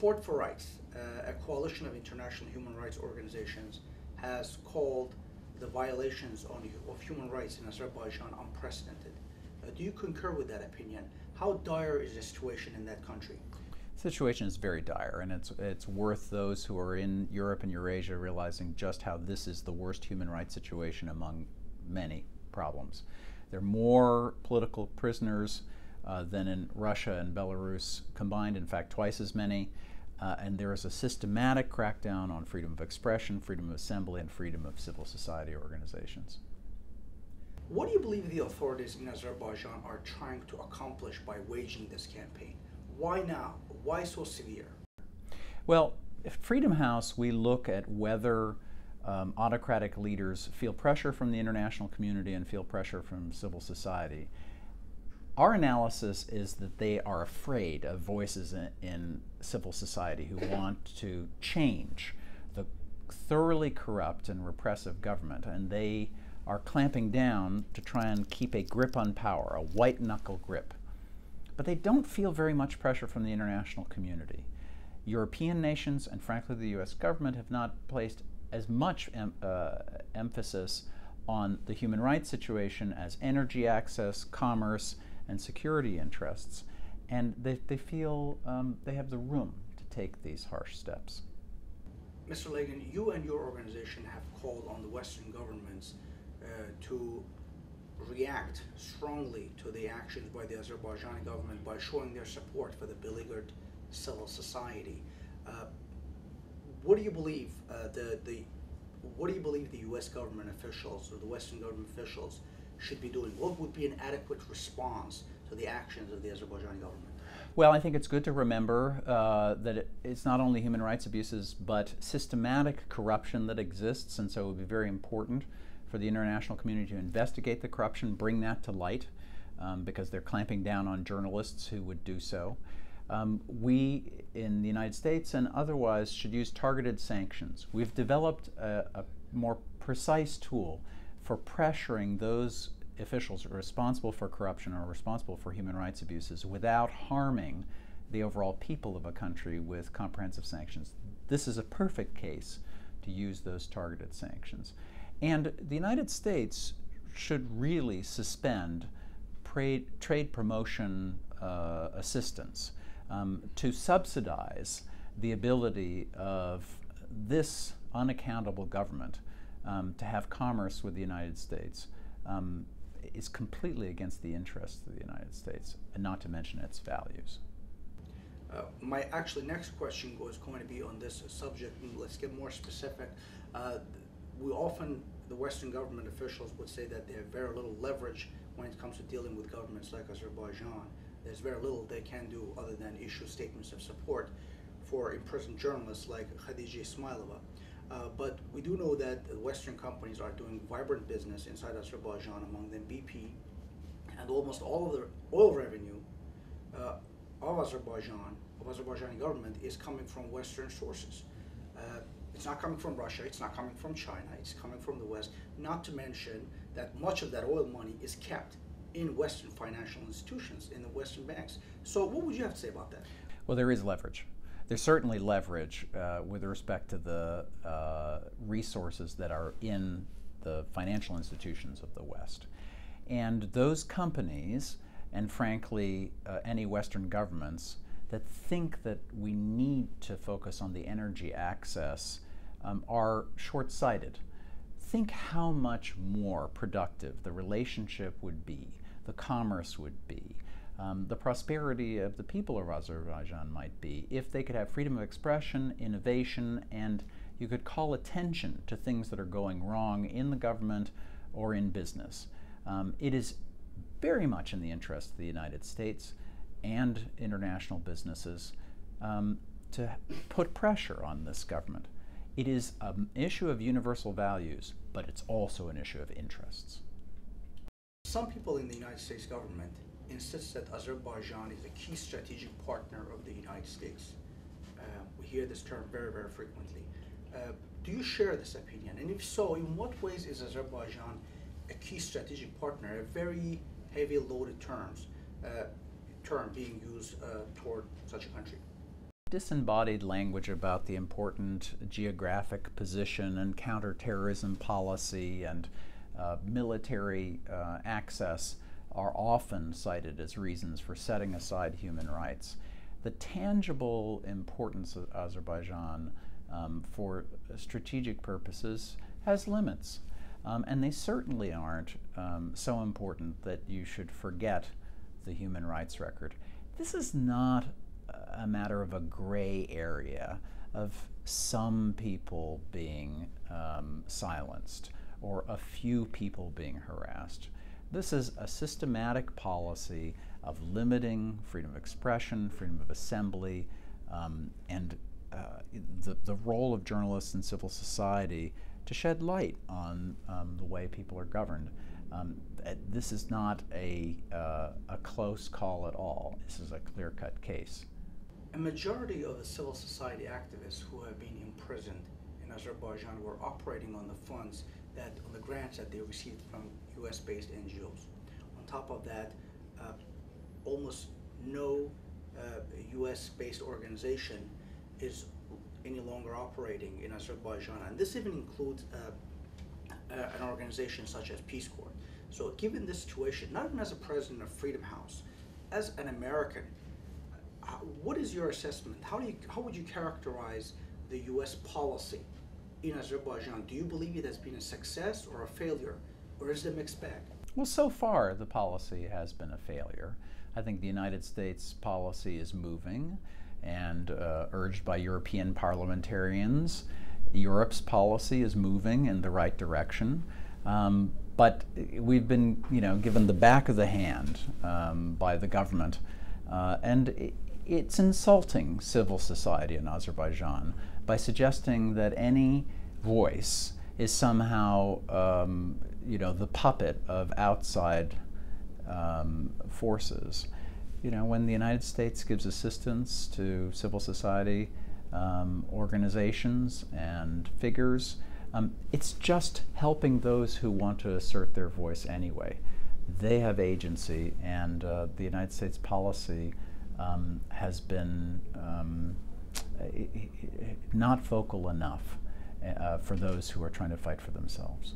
Sport for Rights, a coalition of international human rights organizations, has called the violations of human rights in Azerbaijan unprecedented. Do you concur with that opinion? How dire is the situation in that country? The situation is very dire, and it's worth those who are in Europe and Eurasia realizing just how this is the worst human rights situation among many problems. There are more political prisoners than in Russia and Belarus combined, in fact twice as many, and there is a systematic crackdown on freedom of expression, freedom of assembly, and freedom of civil society organizations. What do you believe the authorities in Azerbaijan are trying to accomplish by waging this campaign? Why now? Why so severe? Well, at Freedom House, we look at whether autocratic leaders feel pressure from the international community and feel pressure from civil society. Our analysis is that they are afraid of voices in civil society who want to change the thoroughly corrupt and repressive government, and they are clamping down to try and keep a grip on power, a white-knuckle grip. But they don't feel very much pressure from the international community. European nations, and frankly the US government, have not placed as much emphasis on the human rights situation as energy access, commerce, and security interests. And they feel they have the room to take these harsh steps. Mr. Lagon, you and your organization have called on the Western governments to react strongly to the actions by the Azerbaijani government by showing their support for the beleaguered civil society. What do you believe what do you believe the U.S. government officials or the Western government officials should be doing? What would be an adequate response to the actions of the Azerbaijani government? Well, I think it's good to remember that it's not only human rights abuses, but systematic corruption that exists, and so it would be very important for the international community to investigate the corruption, bring that to light, because they're clamping down on journalists who would do so. We in the United States and otherwise should use targeted sanctions. We've developed a more precise tool for pressuring those officials who are responsible for corruption or responsible for human rights abuses without harming the overall people of a country with comprehensive sanctions. This is a perfect case to use those targeted sanctions. And the United States should really suspend trade promotion assistance to subsidize the ability of this unaccountable government to have commerce with the United States is completely against the interests of the United States, and not to mention its values. My next question was going to be on this subject, and let's get more specific. The Western government officials would say that they have very little leverage when it comes to dealing with governments like Azerbaijan. There's very little they can do other than issue statements of support for imprisoned journalists like Khadija Ismailova. But we do know that the Western companies are doing vibrant business inside Azerbaijan, among them BP, and almost all of the oil revenue of Azerbaijani government is coming from Western sources. It's not coming from Russia, it's not coming from China, it's coming from the West, not to mention that much of that oil money is kept in Western financial institutions, in the Western banks. So what would you have to say about that? Well, there is leverage. There's certainly leverage with respect to the resources that are in the financial institutions of the West. And those companies, and frankly, any Western governments that think that we need to focus on the energy access are short-sighted. Think how much more productive the relationship would be, the commerce would be, the prosperity of the people of Azerbaijan might be if they could have freedom of expression, innovation, and you could call attention to things that are going wrong in the government or in business. It is very much in the interest of the United States and international businesses to put pressure on this government. It is an issue of universal values, but it's also an issue of interests. Some people in the United States government insist that Azerbaijan is a key strategic partner of the United States. We hear this term very, very frequently. Do you share this opinion? And if so, in what ways is Azerbaijan a key strategic partner, a very heavy loaded term being used toward such a country? disembodied language about the important geographic position and counterterrorism policy and military access are often cited as reasons for setting aside human rights. The tangible importance of Azerbaijan for strategic purposes has limits. And they certainly aren't so important that you should forget the human rights record. This is not a matter of a gray area of some people being silenced or a few people being harassed. This is a systematic policy of limiting freedom of expression, freedom of assembly, and the role of journalists and civil society to shed light on the way people are governed. This is not a close call at all. This is a clear-cut case. A majority of the civil society activists who have been imprisoned in Azerbaijan were operating on the funds on the grants that they received from US-based NGOs. On top of that, almost no US-based organization is any longer operating in Azerbaijan, and this even includes an organization such as Peace Corps. So given this situation, not even as a president of Freedom House, as an American, what is your assessment? How would you characterize the US policy in Azerbaijan? Do you believe it has been a success or a failure, or is it a mixed bag? Well, so far the policy has been a failure. I think the United States policy is moving, and urged by European parliamentarians, Europe's policy is moving in the right direction. But we've been, given the back of the hand by the government, and it's insulting civil society in Azerbaijan by suggesting that any voice is somehow, the puppet of outside forces. When the United States gives assistance to civil society organizations and figures, it's just helping those who want to assert their voice anyway. They have agency, and the United States policy has been not vocal enough for those who are trying to fight for themselves.